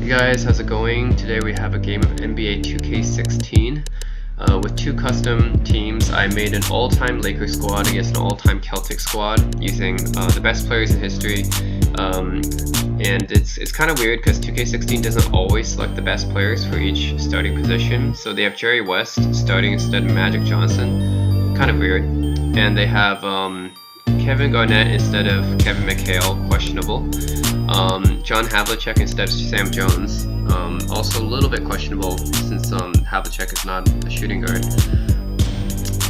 Hey guys, how's it going? Today we have a game of NBA 2K16 with two custom teams. I made an all-time Lakers squad against an all-time Celtics squad using the best players in history. And it's kind of weird because 2K16 doesn't always select the best players for each starting position. So they have Jerry West starting instead of Magic Johnson. Kind of weird. And they have Kevin Garnett instead of Kevin McHale, questionable. John Havlicek instead of Sam Jones, also a little bit questionable since Havlicek is not a shooting guard.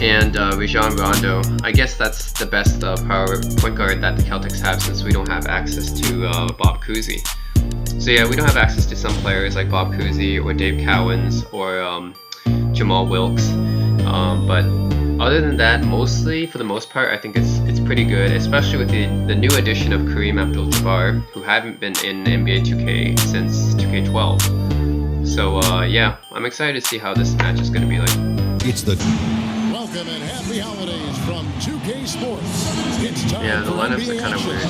And Rajon Rondo, I guess that's the best power point guard that the Celtics have since we don't have access to Bob Cousy. So yeah, we don't have access to some players like Bob Cousy or Dave Cowens or Jamal Wilkes, but other than that, for the most part, I think it's pretty good, especially with the new addition of Kareem Abdul-Jabbar, who haven't been in NBA 2K since 2K12. So yeah, I'm excited to see how this match is going to be like. Welcome and happy holidays from 2K Sports. It's time yeah, the for lineups NBA are kind of weird.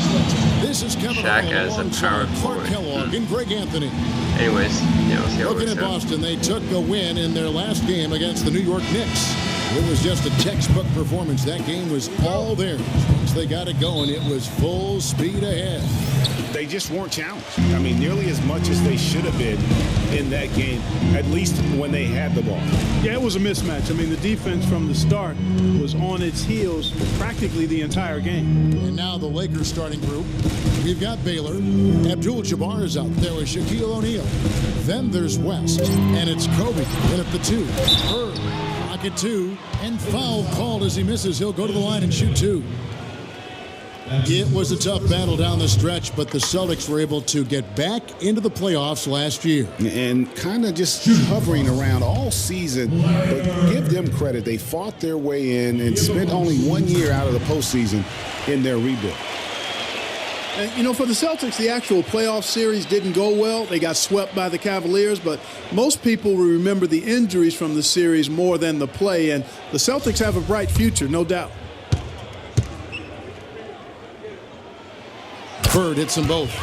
This is Kevin Shaq as a power forward. Kellogg and Greg Anthony. Anyways, yeah, we'll see how it Looking works at out. Boston, they took a win in their last game against the New York Knicks. It was just a textbook performance. That game was all theirs. Once they got it going, it was full speed ahead. They just weren't challenged. I mean, nearly as much as they should have been in that game, at least when they had the ball. Yeah, it was a mismatch. I mean, the defense from the start was on its heels practically the entire game. And now the Lakers starting group. We've got Baylor. Abdul-Jabbar is out there with Shaquille O'Neal. Then there's West, and it's Kobe in at the 2. Bird, pocket 2, and foul called as he misses. He'll go to the line and shoot 2. It was a tough battle down the stretch, but the Celtics were able to get back into the playoffs last year. And kind of just hovering around all season, but give them credit. They fought their way in and spent only 1 year out of the postseason in their rebuild. And, you know, for the Celtics, the actual playoff series didn't go well. They got swept by the Cavaliers, but most people will remember the injuries from the series more than the play, and the Celtics have a bright future, no doubt. Bird hits them both.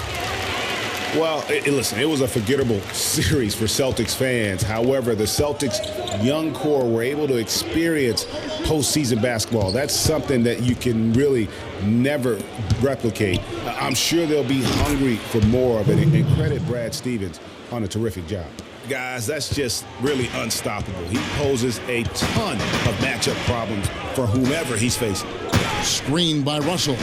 Well, listen, it was a forgettable series for Celtics fans. However, the Celtics' young core were able to experience postseason basketball. That's something that you can really never replicate. I'm sure they'll be hungry for more of it. And credit Brad Stevens on a terrific job. Guys, that's just really unstoppable. He poses a ton of matchup problems for whomever he's facing. Screen by Russell.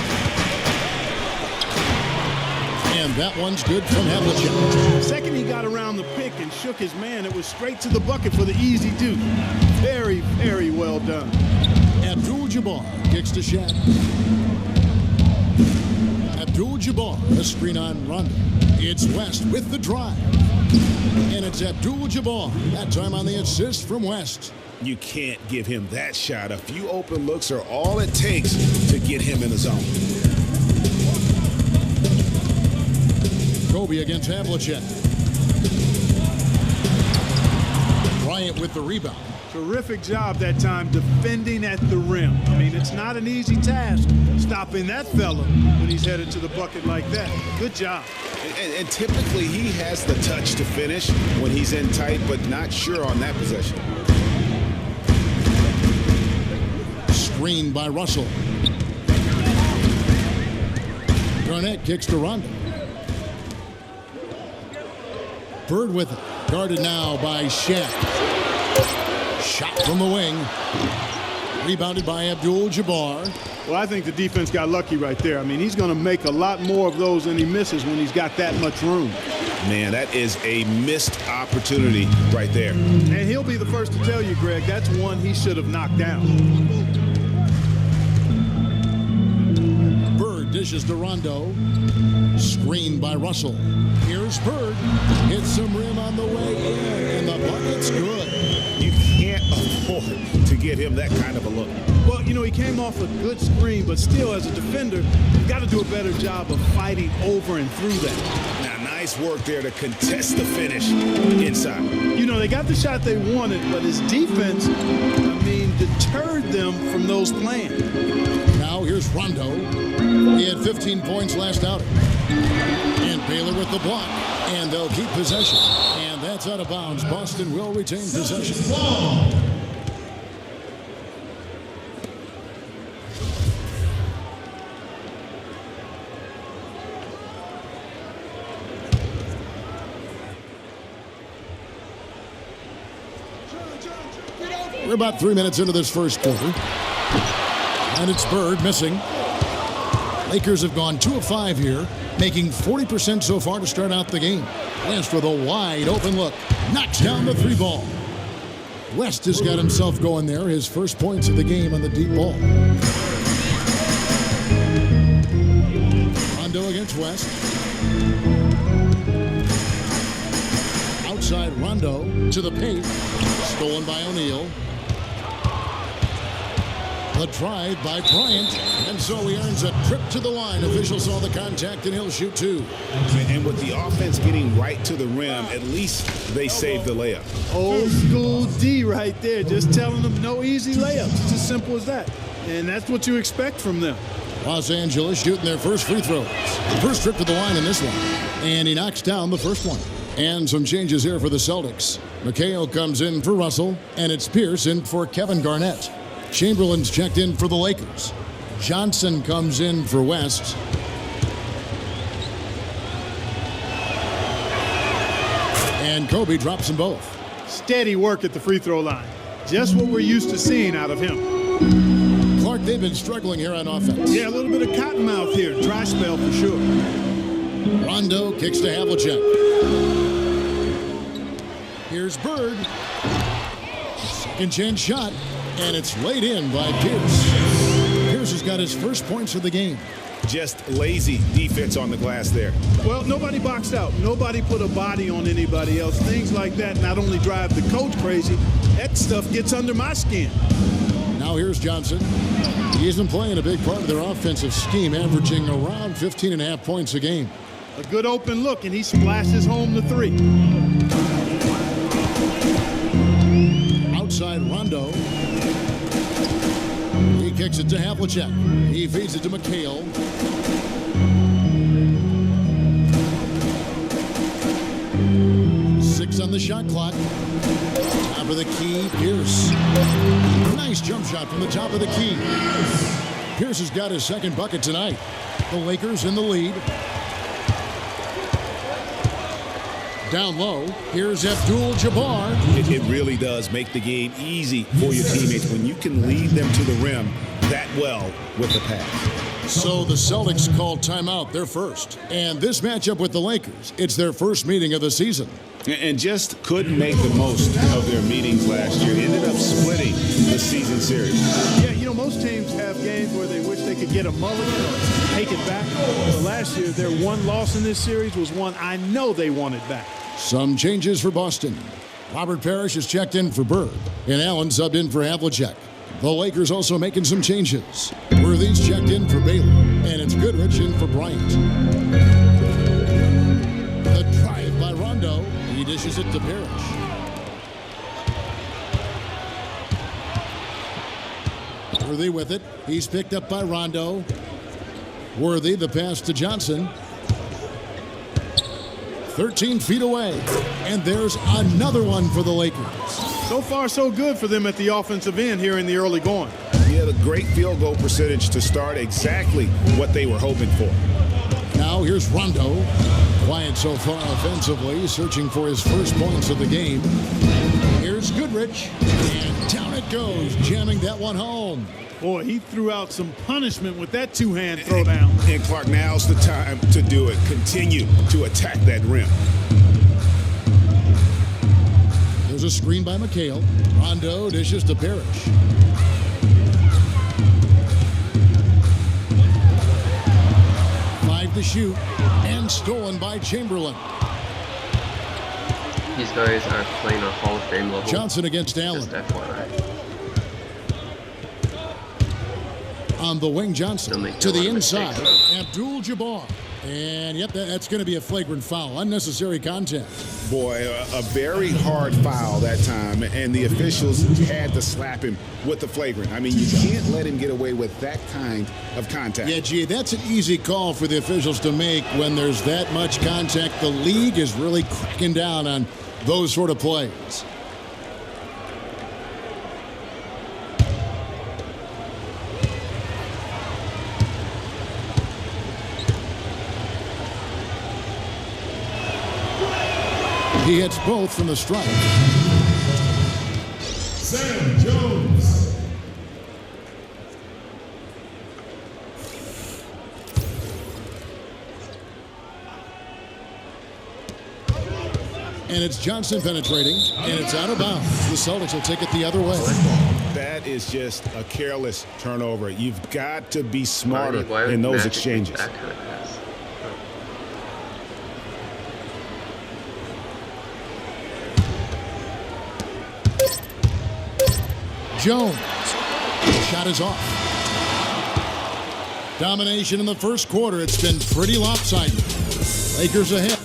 And that one's good from Havlicek. The second he got around the pick and shook his man, it was straight to the bucket for the easy duke. Very, very well done. Abdul-Jabbar kicks to Shaq. Abdul-Jabbar, a screen on Rondo. It's West with the drive. And it's Abdul-Jabbar, that time on the assist from West. You can't give him that shot. A few open looks are all it takes to get him in the zone. Kobe against Havlicek. Bryant with the rebound. Terrific job that time defending at the rim. I mean, it's not an easy task stopping that fella when he's headed to the bucket like that. Good job. And typically he has the touch to finish when he's in tight, but not sure on that possession. Screen by Russell. Garnett kicks to Rondo. Bird with it. Guarded now by Shaq. Shot from the wing. Rebounded by Abdul-Jabbar. Well, I think the defense got lucky right there. I mean, he's going to make a lot more of those than he misses when he's got that much room. Man, that is a missed opportunity right there. And he'll be the first to tell you, Greg, that's one he should have knocked down. Bird dishes to Rondo. Screen by Russell. Here's Bird. Hits some rim on the way in, and the bucket's good. You can't afford to give him that kind of a look. Well, you know, he came off a good screen, but still, as a defender, you've got to do a better job of fighting over and through that. Now, nice Nice work there to contest the finish inside. You know, they got the shot they wanted, but his defense, deterred them from those plans. Now here's Rondo. He had 15 points last outing. And Baylor with the block. And they'll keep possession. And that's out of bounds. Boston will retain possession. We're about 3 minutes into this first quarter. And it's Bird missing. Lakers have gone 2 of 5 here, making 40% so far to start out the game. West with a wide open look. Knocks down the 3 ball. West has got himself going there. His first points of the game on the deep ball. Rondo against West. Outside Rondo to the paint. Stolen by O'Neal. The drive by Bryant, and so he earns a trip to the line. Officials saw the contact, and he'll shoot 2. And with the offense getting right to the rim, at least they saved the layup. Old school D right there, just telling them no easy layups. It's as simple as that. And that's what you expect from them. Los Angeles shooting their first free throws. First trip to the line in this one, and he knocks down the first one. And some changes here for the Celtics. McHale comes in for Russell, and it's Pierce in for Kevin Garnett. Chamberlain's checked in for the Lakers. Johnson comes in for West. And Kobe drops them both. Steady work at the free throw line. Just what we're used to seeing out of him. Clark, they've been struggling here on offense. Yeah, a little bit of cottonmouth here. Dry spell for sure. Rondo kicks to Havlicek. Here's Bird. Second chance shot. And it's laid in by Pierce. Pierce has got his first points of the game. Just lazy defense on the glass there. Well, nobody boxed out. Nobody put a body on anybody else. Things like that not only drive the coach crazy, that stuff gets under my skin. Now here's Johnson. He isn't playing a big part of their offensive scheme, averaging around 15.5 points a game. A good open look, and he splashes home the 3. Outside Rondo. He kicks it to Havlicek. He feeds it to McHale. Six on the shot clock. Top of the key, Pierce. Nice jump shot from the top of the key. Pierce has got his second bucket tonight. The Lakers in the lead. Down low, here's Abdul-Jabbar. It really does make the game easy for your teammates when you can lead them to the rim that well with the pass. So the Celtics called timeout, their first. And this matchup with the Lakers, it's their first meeting of the season. And just couldn't make the most of their meetings last year. Ended up splitting the season series. Yeah, you know, most teams have games where they wish they could get a mulligan or take it back. But last year, their one loss in this series was one I know they wanted back. Some changes for Boston. Robert Parrish is checked in for Bird, and Allen subbed in for Havlicek. The Lakers also making some changes. Worthy's checked in for Baylor, and it's Goodrich in for Bryant. The drive by Rondo. He dishes it to Parrish. Worthy with it. He's picked up by Rondo. Worthy, the pass to Johnson. 13 feet away. And there's another one for the Lakers. So far, so good for them at the offensive end here in the early going. He had a great field goal percentage to start, exactly what they were hoping for. Now here's Rondo. Quiet so far offensively, searching for his first points of the game. Here's Goodrich. And down it goes, jamming that one home. Boy, he threw out some punishment with that two-hand throwdown. And Clark, now's the time to do it. Continue to attack that rim. There's a screen by McHale. Rondo dishes to Parrish. Five to shoot, and stolen by Chamberlain. These guys are playing on Hall of Fame level. Johnson against Allen. Just FYI. On the wing, Johnson to the inside. Abdul-Jabbar. And, yep, that's going to be a flagrant foul. Unnecessary contact. Boy, a very hard foul that time, and the officials had to slap him with the flagrant. I mean, you can't let him get away with that kind of contact. Yeah, gee, that's an easy call for the officials to make when there's that much contact. The league is really cracking down on those sort of plays. He hits both from the strike. Sam Jones. And it's Johnson penetrating, and it's out of bounds. The Celtics will take it the other way. That is just a careless turnover. You've got to be smarter in those exchanges. Jones. The shot is off. Domination in the first quarter. It's been pretty lopsided. Lakers ahead.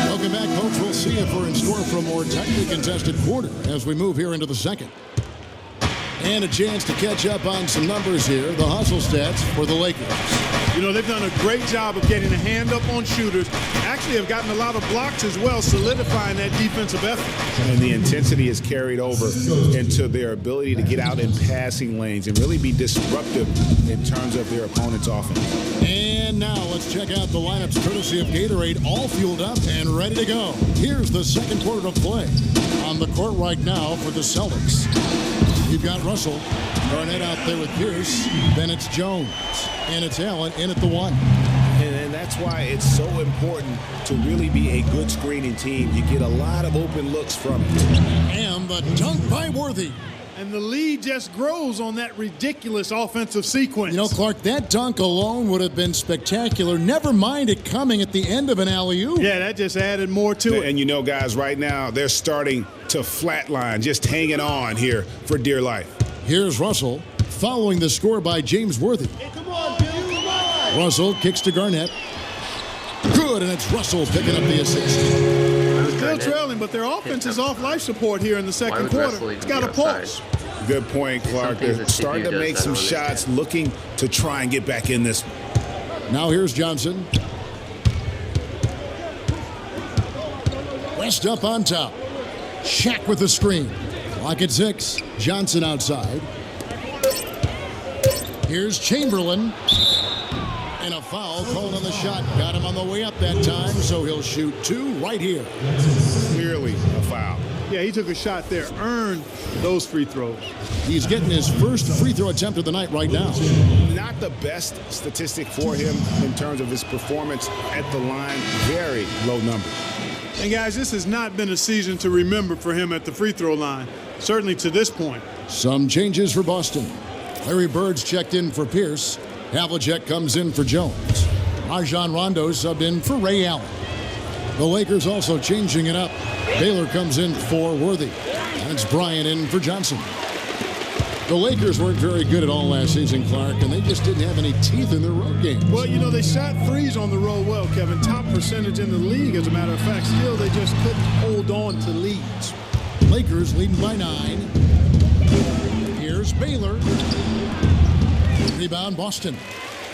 Welcome back, folks. We'll see if we're in store for a more tightly contested quarter as we move here into the second. And a chance to catch up on some numbers here. The hustle stats for the Lakers. You know, they've done a great job of getting a hand up on shooters. Actually have gotten a lot of blocks as well, solidifying that defensive effort. And the intensity is carried over into their ability to get out in passing lanes and really be disruptive in terms of their opponent's offense. And now let's check out the lineups courtesy of Gatorade, all fueled up and ready to go. Here's the second quarter of play. On the court right now for the Celtics, you've got Russell, Garnett out there with Pierce, then it's Jones, and it's Allen in at the one. And that's why it's so important to really be a good screening team. You get a lot of open looks from it. And the dunk by Worthy. And the lead just grows on that ridiculous offensive sequence. You know, Clark, that dunk alone would have been spectacular. Never mind it coming at the end of an alley-oop. Yeah, that just added more to it. And you know, guys, right now they're starting to flatline, just hanging on here for dear life. Here's Russell following the score by James Worthy. Hey, come on, Bill, come on. Russell kicks to Garnett. Good, and it's Russell picking up the assist. Still trailing, but their offense is off life support here in the second quarter. It's got a pulse. Good point, Clark. They're starting to make some shots, looking to try and get back in this. Now here's Johnson. West up on top. Shaq with the screen. Clock at 6. Johnson outside. Here's Chamberlain. And a foul called on the shot. Got him on the way up that time, so he'll shoot 2 right here. Clearly a foul. Yeah, he took a shot there, earned those free throws. He's getting his first free throw attempt of the night right now. Not the best statistic for him in terms of his performance at the line. Very low numbers. And guys, this has not been a season to remember for him at the free throw line, certainly to this point. Some changes for Boston. Larry Bird's checked in for Pierce. Havlicek comes in for Jones. Rajon Rondo subbed in for Ray Allen. The Lakers also changing it up. Baylor comes in for Worthy. And it's Bryant in for Johnson. The Lakers weren't very good at all last season, Clark, and they just didn't have any teeth in their road games. Well, you know, they shot threes on the road well, Kevin. Top percentage in the league, as a matter of fact. Still, they just couldn't hold on to leads. Lakers leading by 9. Here's Baylor. Rebound, Boston.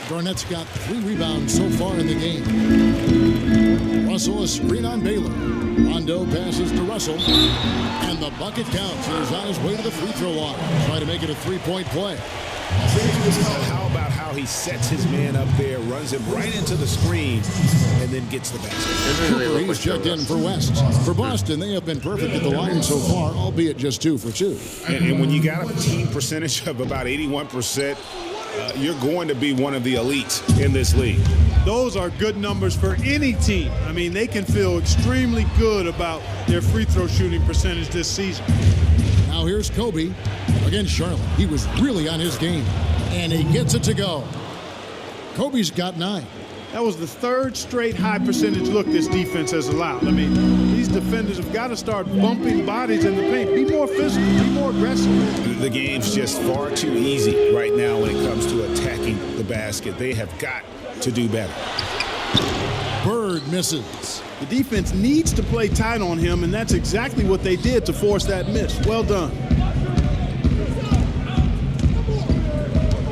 Garnett's got 3 rebounds so far in the game. Russell, a screen on Baylor. Rondo passes to Russell. And the bucket counts. He's on his way to the free throw line. Try to make it a 3-point play. How about how he sets his man up there, runs him right into the screen, and then gets the basket. Cooper, he's checked in for West. For Boston, they have been perfect at the line so far, albeit just 2 for 2. And when you got a team percentage of about 81%, you're going to be one of the elites in this league. Those are good numbers for any team. I mean, they can feel extremely good about their free throw shooting percentage this season. Now here's Kobe against Charlotte. He was really on his game, and he gets it to go. Kobe's got 9. That was the 3rd straight high percentage look this defense has allowed. I mean, these defenders have got to start bumping bodies in the paint. Be more physical, be more aggressive. The game's just far too easy right now when it comes to attacking the basket. They have got to do better. Bird misses. The defense needs to play tight on him, and that's exactly what they did to force that miss. Well done.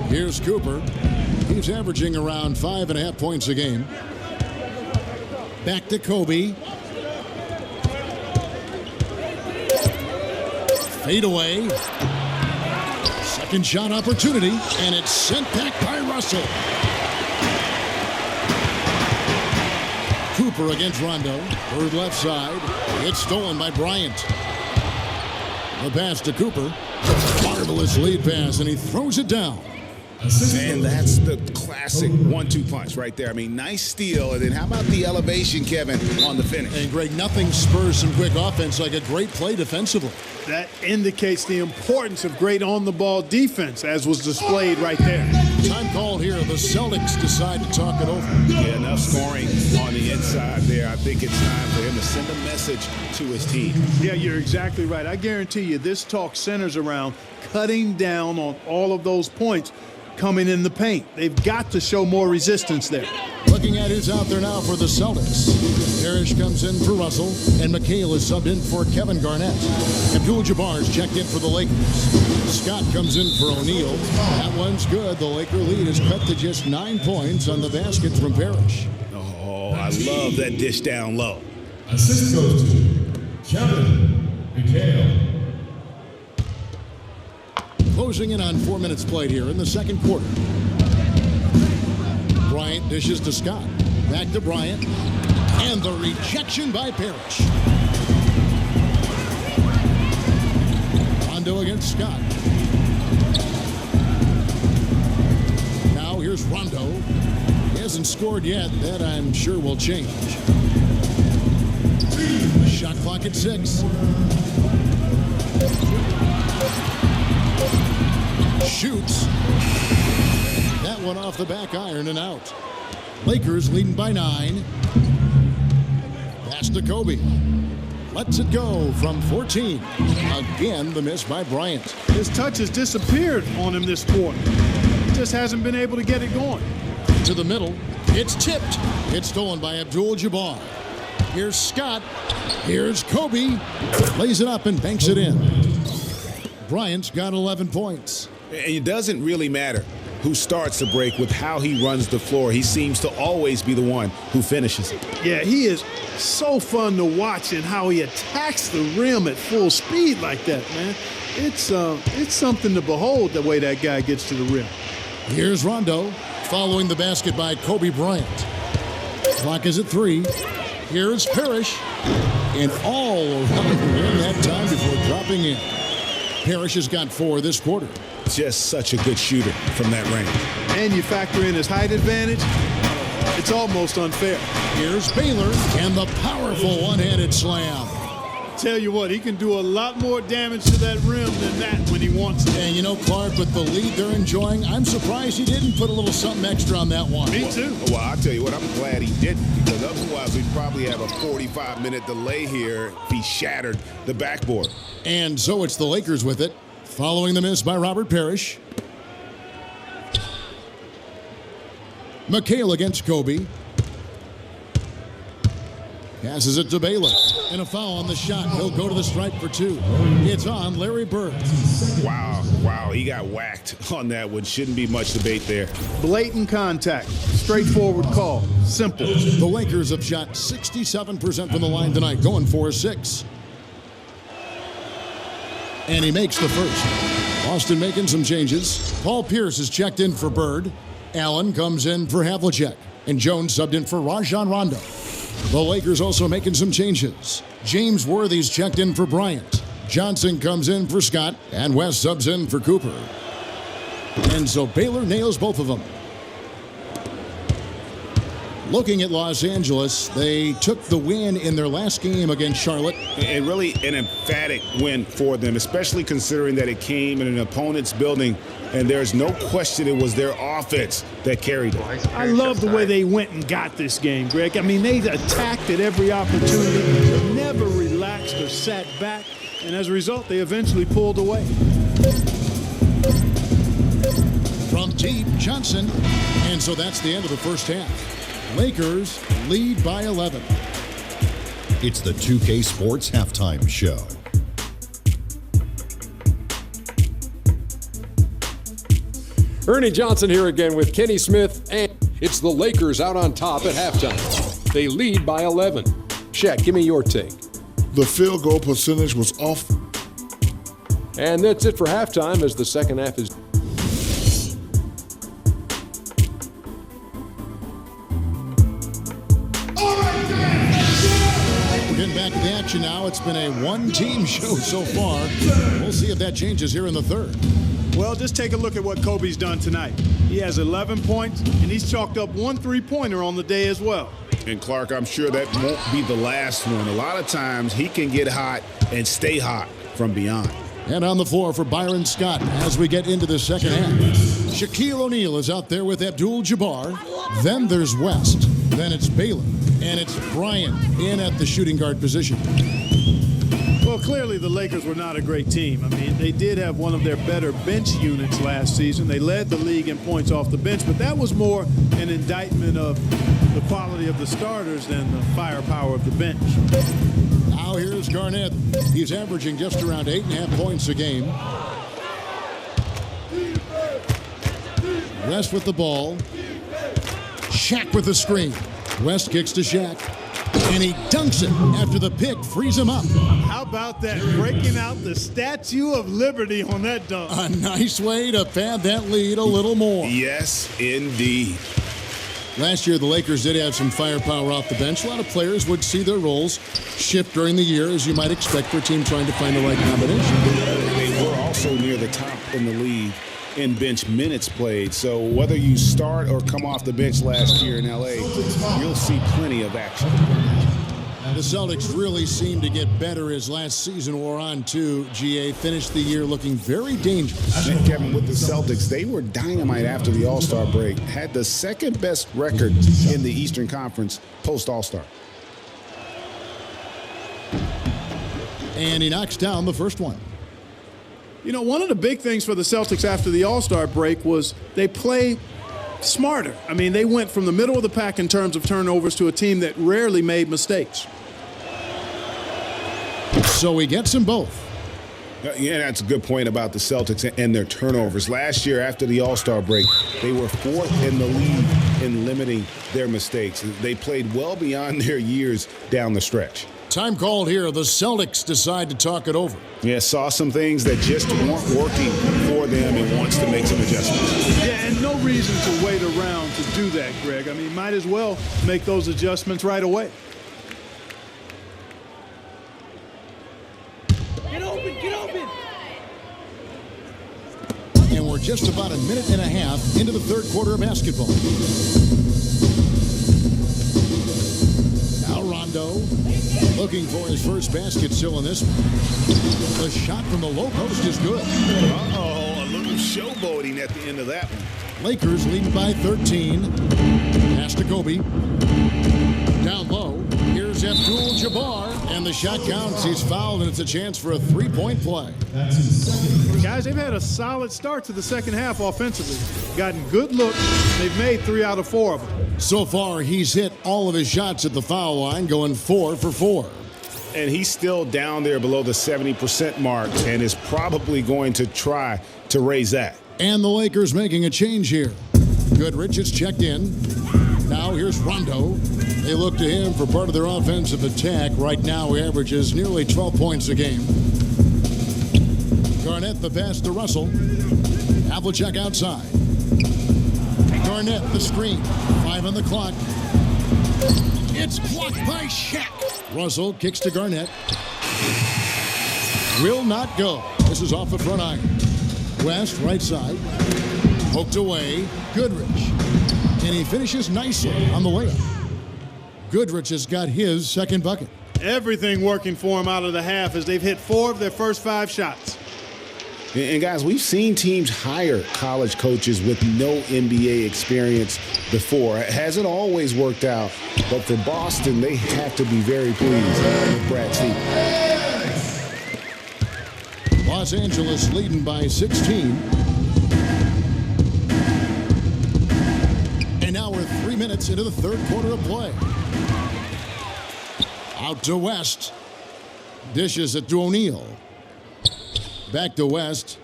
Here's Cooper. He's averaging around 5.5 points a game. Back to Kobe. Fade away. Second shot opportunity, and it's sent back by Russell. Cooper against Rondo. Third left side. It's stolen by Bryant. The pass to Cooper. Marvelous lead pass, and he throws it down. And that's the classic 1-2 punch right there. I mean, nice steal. And then how about the elevation, Kevin, on the finish? And Greg, nothing spurs some quick offense like a great play defensively. That indicates the importance of great on-the-ball defense, as was displayed right there. Time called here. The Celtics decide to talk it over. Yeah, enough scoring on the inside there. I think it's time for him to send a message to his team. Yeah, you're exactly right. I guarantee you this talk centers around cutting down on all of those points coming in the paint. They've got to show more resistance there. Looking at who's out there now for the Celtics. Parrish comes in for Russell, and McHale is subbed in for Kevin Garnett. Abdul-Jabbar is checked in for the Lakers. Scott comes in for O'Neal. That one's good. The Laker lead is cut to just 9 points on the basket from Parrish. Oh, I love that dish down low. Assist goes to Kevin McHale. Closing in on 4 minutes played here in the second quarter. Bryant dishes to Scott. Back to Bryant. And the rejection by Parrish. Rondo against Scott. Now here's Rondo. He hasn't scored yet. That I'm sure will change. Shot clock at 6. Shoots. That one off the back iron and out. Lakers leading by 9. Pass to Kobe. Lets it go from 14. Again, the miss by Bryant. His touch has disappeared on him this quarter. He just hasn't been able to get it going. To the middle. It's tipped. It's stolen by Abdul-Jabbar. Here's Scott. Here's Kobe. Lays it up and banks it in. Bryant's got 11 points. And it doesn't really matter who starts the break with how he runs the floor. He seems to always be the one who finishes it. Yeah, he is so fun to watch in how he attacks the rim at full speed like that, man. It's something to behold the way that guy gets to the rim. Here's Rondo following the basket by Kobe Bryant. Clock is at 3. Here's Parrish. And all around the rim that time before dropping in. Parrish has got 4 this quarter. Just such a good shooter from that range. And you factor in his height advantage, it's almost unfair. Here's Baylor and the powerful one-handed slam. Tell you what, he can do a lot more damage to that rim than that when he wants to. And you know, Clark, with the lead they're enjoying, I'm surprised he didn't put a little something extra on that one. Me too. Well, I'll tell you what, I'm glad he didn't, because otherwise we'd probably have a 45-minute delay here if he shattered the backboard. And so it's the Lakers with it, following the miss by Robert Parrish. McHale against Kobe. Passes it to Baylor. And a foul on the shot. He'll go to the stripe for 2. It's on Larry Bird. Wow, he got whacked on that one. Shouldn't be much debate there. Blatant contact. Straightforward call. Simple. The Lakers have shot 67% from the line tonight, going 4-6. And he makes the first. Boston making some changes. Paul Pierce is checked in for Bird. Allen comes in for Havlicek. And Jones subbed in for Rajon Rondo. The Lakers also making some changes. James Worthy's checked in for Bryant. Johnson comes in for Scott. And West subs in for Cooper. And so Baylor nails both of them. Looking at Los Angeles, they took the win in their last game against Charlotte. And really an emphatic win for them, especially considering that it came in an opponent's building, and there's no question it was their offense that carried it. I love the way they went and got this game, Greg. I mean, they attacked at every opportunity, never relaxed or sat back, and as a result, they eventually pulled away. From deep, Johnson. And so that's the end of the first half. Lakers lead by 11. It's the 2K Sports Halftime Show. Ernie Johnson here again with Kenny Smith, and it's the Lakers out on top at halftime. They lead by 11. Shaq, give me your take. The field goal percentage was off. And that's it for halftime as the second half is... We're getting back to the action now. It's been a one-team show so far. We'll see if that changes here in the third. Well, just take a look at what Kobe's done tonight. He has 11 points, and he's chalked up one three-pointer on the day as well. And Clark, I'm sure that won't be the last one. A lot of times he can get hot and stay hot from beyond. And on the floor for Byron Scott as we get into the second half. Shaquille O'Neal is out there with Abdul-Jabbar. Then there's West. Then it's Baylor. And it's Bryant in at the shooting guard position. Well, clearly the Lakers were not a great team. I mean, they did have one of their better bench units last season. They led the league in points off the bench, but that was more an indictment of the quality of the starters than the firepower of the bench. Now here's Garnett. He's averaging just around 8.5 points a game. West with the ball. Shaq with the screen. West kicks to Shaq. And he dunks it after the pick frees him up. How about that, breaking out the Statue of Liberty on that dunk? A nice way to pad that lead a little more. Yes, indeed. Last year, the Lakers did have some firepower off the bench. A lot of players would see their roles shift during the year, as you might expect for a team trying to find the right combination. They were also near the top in the league in bench minutes played. So whether you start or come off the bench last year in L.A., you'll see plenty of action. The Celtics really seemed to get better as last season wore on, too. GA finished the year looking very dangerous. And Kevin, with the Celtics, they were dynamite after the All-Star break. Had the second best record in the Eastern Conference post-All-Star. And he knocks down the first one. You know, one of the big things for the Celtics after the All-Star break was they played smarter. I mean, they went from the middle of the pack in terms of turnovers to a team that rarely made mistakes. So he gets them both. Yeah, that's a good point about the Celtics and their turnovers. Last year, after the All-Star break, they were fourth in the league in limiting their mistakes. They played well beyond their years down the stretch. Time called here. The Celtics decide to talk it over. Yeah, saw some things that just weren't working for them and wants to make some adjustments. Yeah, and no reason to wait around to do that, Greg. I mean, might as well make those adjustments right away. Get open, get open. And we're just about a minute and a half into the third quarter of basketball. Now Rondo looking for his first basket still in this one. The shot from the low post is good. Uh-oh, a little showboating at the end of that one. Lakers leading by 13. Pass to Kobe. Down low. Here's Abdul-Jabbar. And the shot counts. He's fouled, and it's a chance for a three-point play. Guys, they've had a solid start to the second half offensively. Gotten good looks. They've made 3 out of 4 of them. So far, he's hit all of his shots at the foul line, going 4 for 4. And he's still down there below the 70% mark and is probably going to try to raise that. And the Lakers making a change here. Goodrich is checked in. Now here's Rondo. They look to him for part of their offensive attack. Right now, he averages nearly 12 points a game. Garnett the pass to Russell. Havlicek outside. Garnett the screen. 5 on the clock. It's blocked by Shaq. Russell kicks to Garnett. Will not go. This is off the front iron. West, right side. Poked away. Goodrich. And he finishes nicely on the layup. Goodrich has got his second bucket. Everything working for them out of the half as they've hit 4 of their first 5 shots. And guys, we've seen teams hire college coaches with no NBA experience before. It hasn't always worked out, but for Boston, they have to be very pleased with Brad Stevens. Los Angeles leading by 16. And now we're 3 minutes into the third quarter of play. Out to West. Dishes it to O'Neal. Back to West.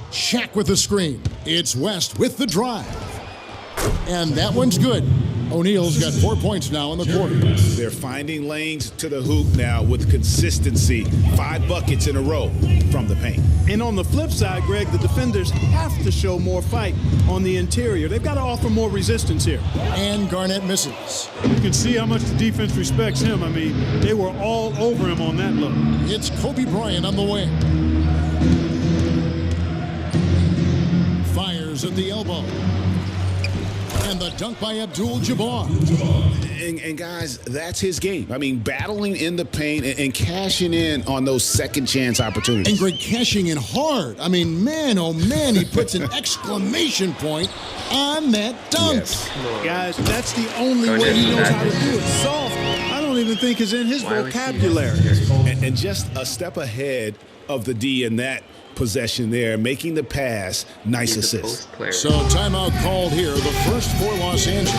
Shaq with the screen. It's West with the drive. And that one's good. O'Neal's got 4 points now in the quarter. They're finding lanes to the hoop now with consistency. 5 buckets in a row from the paint. And on the flip side, Greg, the defenders have to show more fight on the interior. They've got to offer more resistance here. And Garnett misses. You can see how much the defense respects him. I mean, they were all over him on that look. It's Kobe Bryant on the wing. Fires at the elbow. And the dunk by Abdul-Jabbar. And guys, that's his game. I mean, battling in the paint and cashing in on those second chance opportunities. And Greg cashing in hard. I mean, man, oh man, he puts an exclamation point on that dunk. Yes. Guys, that's the only way he knows how to do it. Soft, I don't even think is in his vocabulary. And just a step ahead of the D in that possession there, making the pass. Nice assist. So timeout called here, the first for Los Angeles.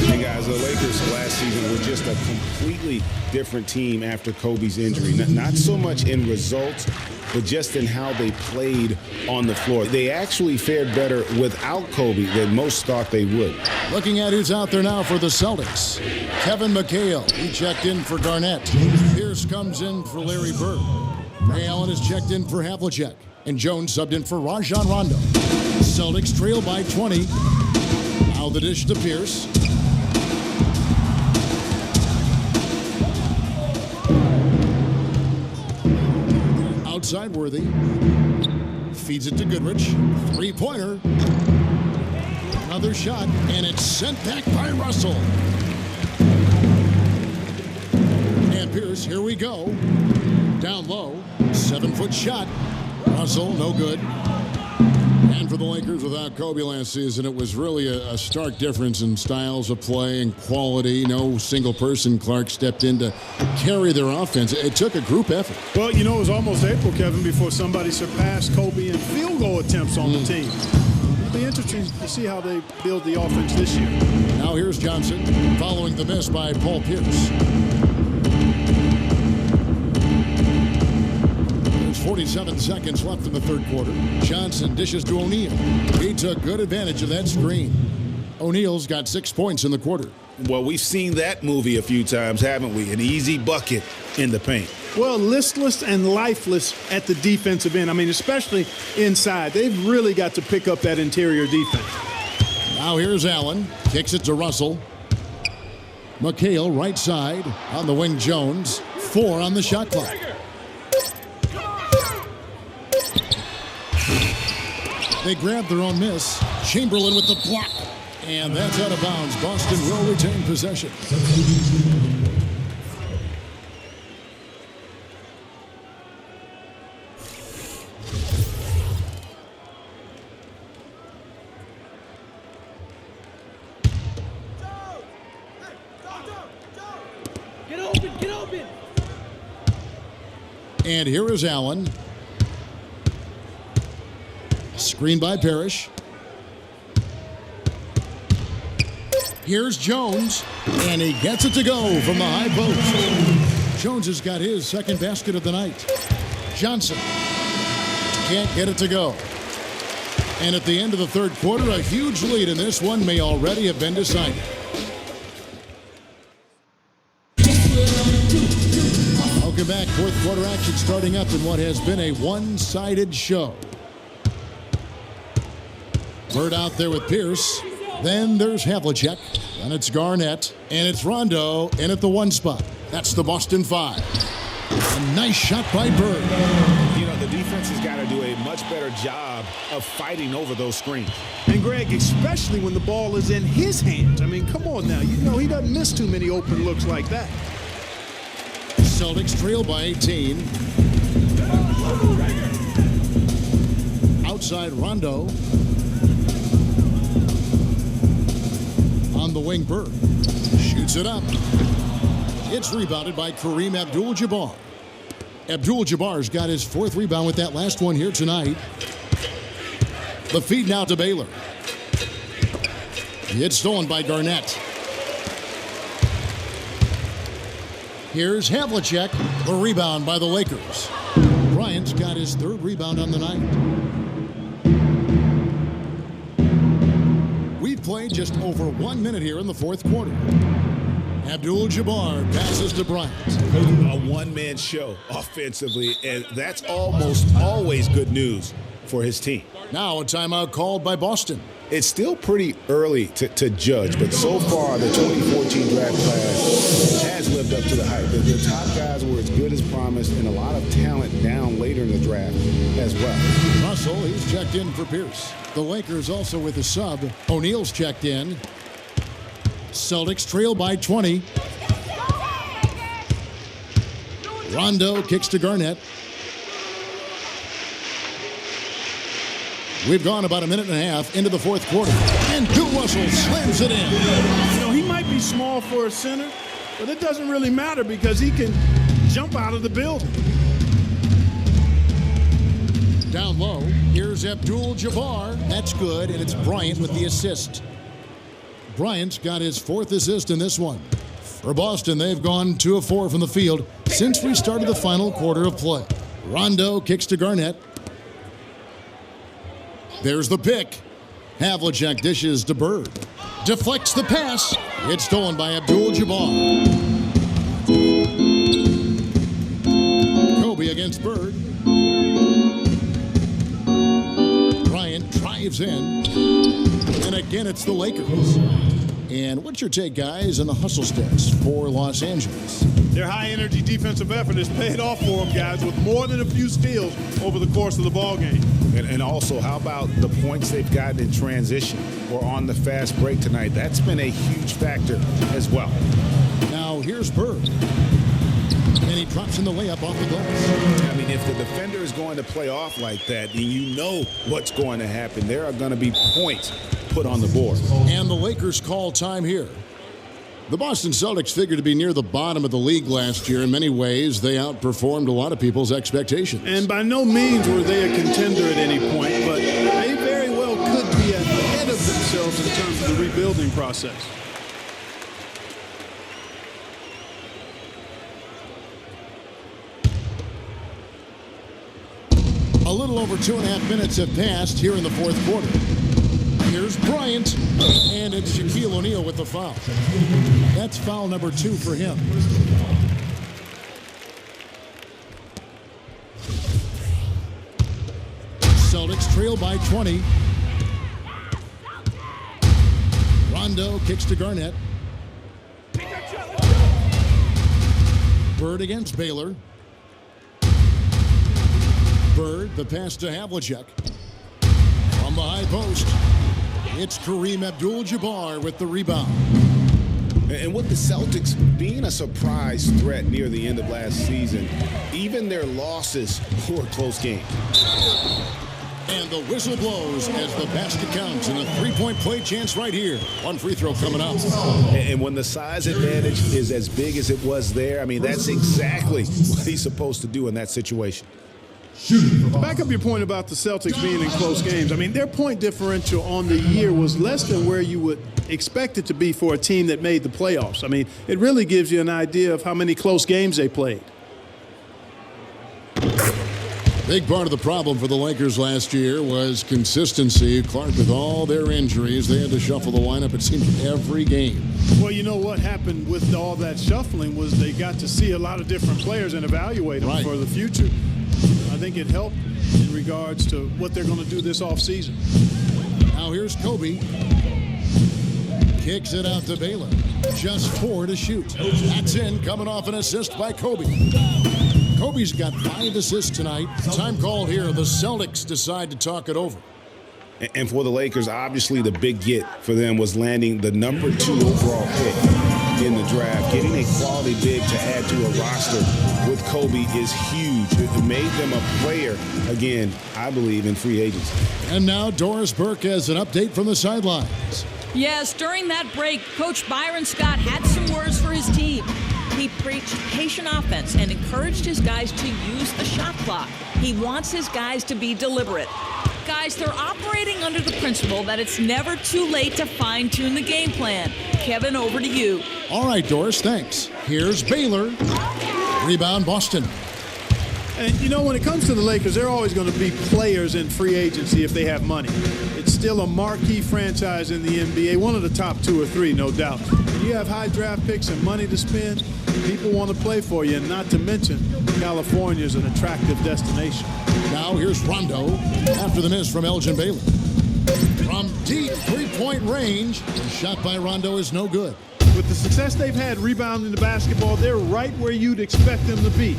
Hey guys, the Lakers last season were just a completely different team after Kobe's injury. Not so much in results, but just in how they played on the floor. They actually fared better without Kobe than most thought they would. Looking at who's out there now for the Celtics. Kevin McHale, he checked in for Garnett. Pierce comes in for Larry Bird. Ray Allen is checked in for Havlicek. And Jones subbed in for Rajon Rondo. Celtics trail by 20. Now the dish to Pierce. Outside Worthy. Feeds it to Goodrich. Three-pointer. Another shot. And it's sent back by Russell. And Pierce, here we go. Down low. 7-foot shot. Russell, no good. And for the Lakers, without Kobe last season, it was really a stark difference in styles of play and quality. No single person. Clark stepped in to carry their offense. It took a group effort. Well, you know, it was almost April, Kevin, before somebody surpassed Kobe in field goal attempts on the team. It'll be interesting to see how they build the offense this year. Now here's Johnson following the miss by Paul Pierce. 47 seconds left in the third quarter. Johnson dishes to O'Neal. He took good advantage of that screen. O'Neal's got 6 points in the quarter. Well, we've seen that movie a few times, haven't we? An easy bucket in the paint. Well, listless and lifeless at the defensive end. I mean, especially inside. They've really got to pick up that interior defense. Now here's Allen. Kicks it to Russell. McHale right side. On the wing, Jones. 4 on the shot clock. They grabbed their own miss. Chamberlain with the block. And that's out of bounds. Boston will retain possession. Get open, get open. And here is Allen. Screen by Parrish. Here's Jones, and he gets it to go from the high post. Jones has got his second basket of the night. Johnson can't get it to go. And at the end of the third quarter, a huge lead in this one may already have been decided. Welcome back. Fourth quarter action starting up in what has been a one-sided show. Bird out there with Pierce. Then there's Havlicek. And it's Garnett. And it's Rondo in at the one spot. That's the Boston 5. A nice shot by Bird. You know, the defense has got to do a much better job of fighting over those screens. And Greg, especially when the ball is in his hands. I mean, come on now. You know, he doesn't miss too many open looks like that. Celtics trail by 18. Outside Rondo. On the wing, Bird shoots it up. It's rebounded by Kareem Abdul-Jabbar. Abdul-Jabbar's got his 4th rebound with that last one here tonight. The feed now to Baylor. It's stolen by Garnett. Here's Havlicek. The rebound by the Lakers. Bryant's got his 3rd rebound on the night. We've played just over 1 minute here in the 4th quarter. Abdul-Jabbar passes to Bryant. A one-man show offensively, and that's almost always good news for his team. Now a timeout called by Boston. It's still pretty early to judge, but so far the 2014 draft class has lived up to the hype. The top guys were as good as promised, and a lot of talent down later in the draft as well. Russell, he's checked in for Pierce. The Lakers also with a sub. O'Neal's checked in. Celtics trail by 20. Rondo kicks to Garnett. We've gone about a minute and a half into the 4th quarter. And Bill Russell slams it in. You know, he might be small for a center, but it doesn't really matter because he can jump out of the building. Down low, here's Abdul-Jabbar. That's good, and it's Bryant with the assist. Bryant's got his 4th assist in this one. For Boston, they've gone 2 of 4 from the field since we started the final quarter of play. Rondo kicks to Garnett. There's the pick. Havlicek dishes to Bird. Deflects the pass. It's stolen by Abdul-Jabbar. Kobe against Bird. Bryant drives in. And again, it's the Lakers. And what's your take, guys, on the hustle stats for Los Angeles? Their high-energy defensive effort has paid off for them, guys, with more than a few steals over the course of the ballgame. And also, how about the points they've gotten in transition or on the fast break tonight? That's been a huge factor as well. Now, here's Bird. And he drops in the layup off the glass. I mean, if the defender is going to play off like that, then you know what's going to happen. There are going to be points put on the board. And the Lakers call time here. The Boston Celtics figured to be near the bottom of the league last year. In many ways, they outperformed a lot of people's expectations. And by no means were they a contender at any point, but they very well could be ahead of themselves in terms of the rebuilding process. A little over 2.5 minutes have passed here in the 4th quarter. Here's Bryant, and it's Shaquille O'Neal with the foul. That's foul number 2 for him. Celtics trail by 20. Rondo kicks to Garnett. Bird against Baylor. Bird, the pass to Havlicek. From the high post, it's Kareem Abdul-Jabbar with the rebound. And with the Celtics being a surprise threat near the end of last season, even their losses were a close game. And the whistle blows as the basket counts, and a 3-point play chance right here. One free throw coming up. And when the size advantage is as big as it was there, I mean, that's exactly what he's supposed to do in that situation. To back up your point about the Celtics being in close games, I mean, their point differential on the year was less than where you would expect it to be for a team that made the playoffs. I mean, it really gives you an idea of how many close games they played. Big part of the problem for the Lakers last year was consistency. Clark, with all their injuries, they had to shuffle the lineup, it seemed, every game. Well, you know what happened with all that shuffling was they got to see a lot of different players and evaluate them for the future. I think it helped in regards to what they're going to do this offseason. Now here's Kobe. Kicks it out to Baylor. Just 4 to shoot. That's in, coming off an assist by Kobe. Kobe's got 5 assists tonight. Time called here. The Celtics decide to talk it over. And for the Lakers, obviously the big get for them was landing the number 2 overall pick in the draft. Getting a quality big to add to a roster with Kobe is huge. It made them a player, again, I believe, in free agency. And now Doris Burke has an update from the sidelines. Yes, during that break, Coach Byron Scott had some words for his team. He He preached patient offense and encouraged his guys to use the shot clock. He wants his guys to be deliberate. Guys, they're operating under the principle that it's never too late to fine-tune the game plan. Kevin, over to you. All right, Doris, thanks. Here's Baylor. Rebound, Boston. And, you know, when it comes to the Lakers, they're always going to be players in free agency if they have money. It's still a marquee franchise in the NBA, one of the top 2 or 3, no doubt. When you have high draft picks and money to spend, people want to play for you, and not to mention California is an attractive destination. Now here's Rondo after the miss from Elgin Baylor. From deep three-point range, the shot by Rondo is no good. With the success they've had rebounding the basketball, they're right where you'd expect them to be,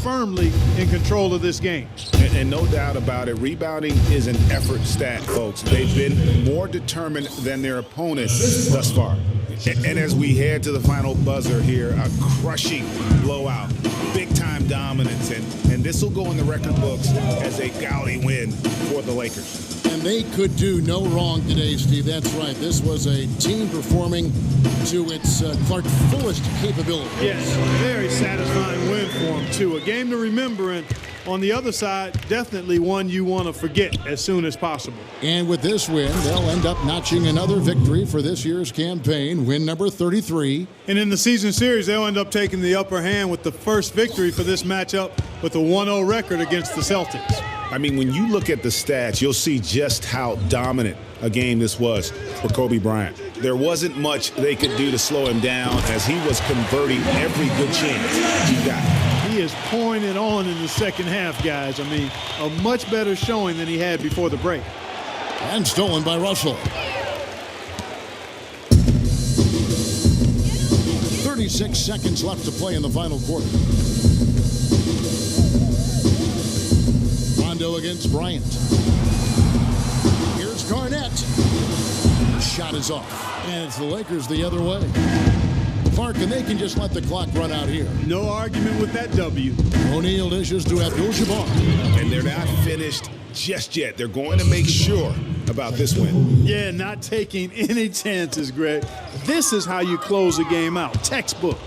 firmly in control of this game. And no doubt about it, rebounding is an effort stat, folks. They've been more determined than their opponents thus far. And as we head to the final buzzer here, a crushing blowout, big-time dominance, and this will go in the record books as a gaudy win for the Lakers. And they could do no wrong today, Steve. That's right. This was a team performing to its Clark fullest capability. Yes, very satisfying win for them, too. A game to remember, and on the other side, definitely one you want to forget as soon as possible. And with this win, they'll end up notching another victory for this year's campaign, win number 33. And in the season series, they'll end up taking the upper hand with the first victory for this matchup with a 1-0 record against the Celtics. I mean, when you look at the stats, you'll see just how dominant a game this was for Kobe Bryant. There wasn't much they could do to slow him down as he was converting every good chance he got. He is pouring it on in the second half, guys. I mean, a much better showing than he had before the break. And stolen by Russell. 36 seconds left to play in the final quarter. Rondo against Bryant. Here's Garnett. Shot is off. And it's the Lakers the other way. Clark, and they can just let the clock run out here. No argument with that W. O'Neal dishes to Abdul-Jabbar. And they're not finished just yet. They're going to make sure about this win. Yeah, not taking any chances, Greg. This is how you close a game out. Textbook.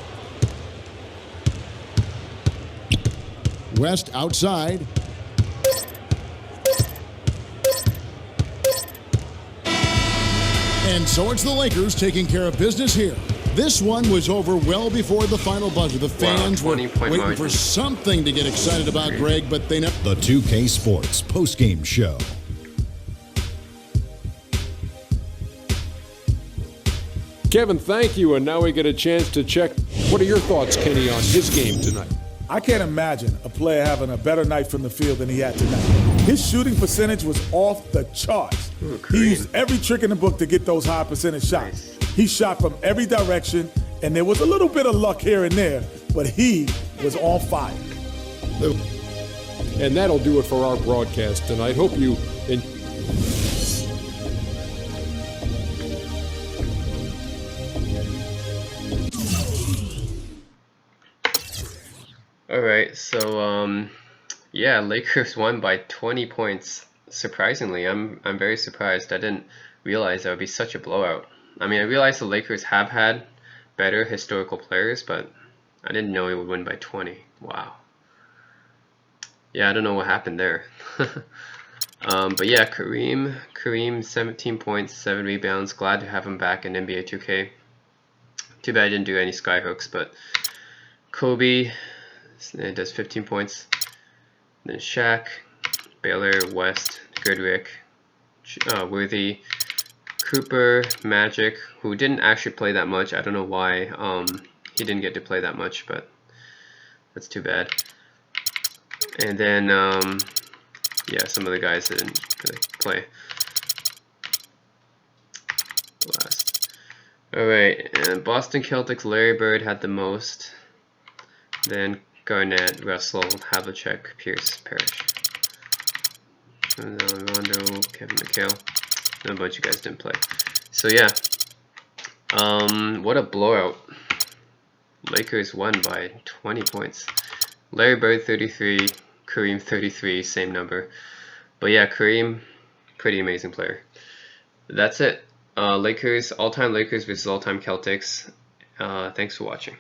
West outside. And so it's the Lakers taking care of business here. This one was over well before the final buzzer. The fans were waiting for something to get excited about, Greg, but they never. The 2K Sports postgame show. Kevin, thank you. And now we get a chance to check. What are your thoughts, Kenny, on his game tonight? I can't imagine a player having a better night from the field than he had tonight. His shooting percentage was off the charts. He used every trick in the book to get those high percentage shots. He shot from every direction, and there was a little bit of luck here and there, but he was on fire. And that'll do it for our broadcast tonight. Hope you All right, so yeah, Lakers won by 20 points. Surprisingly, I'm very surprised. I didn't realize that would be such a blowout. I mean, I realized the Lakers have had better historical players, but I didn't know it would win by 20. Wow. Yeah, I don't know what happened there. But yeah, Kareem, 17 points, 7 rebounds. Glad to have him back in NBA 2K. Too bad I didn't do any skyhooks, but Kobe does 15 points. Then Shaq, Baylor, West, Goodrick, Worthy, Cooper, Magic, who didn't actually play that much. I don't know why he didn't get to play that much, but that's too bad. And then yeah, some of the guys didn't really play. Last. Alright, and Boston Celtics, Larry Bird had the most. Then Garnett, Russell, Havlicek, Pierce, Parrish. And then Rondo, Kevin McHale. And a bunch of guys didn't play. So yeah, what a blowout. Lakers won by 20 points. Larry Bird 33, Kareem 33, same number. But yeah, Kareem, pretty amazing player. That's it. Lakers, all-time Lakers versus all-time Celtics. Thanks for watching.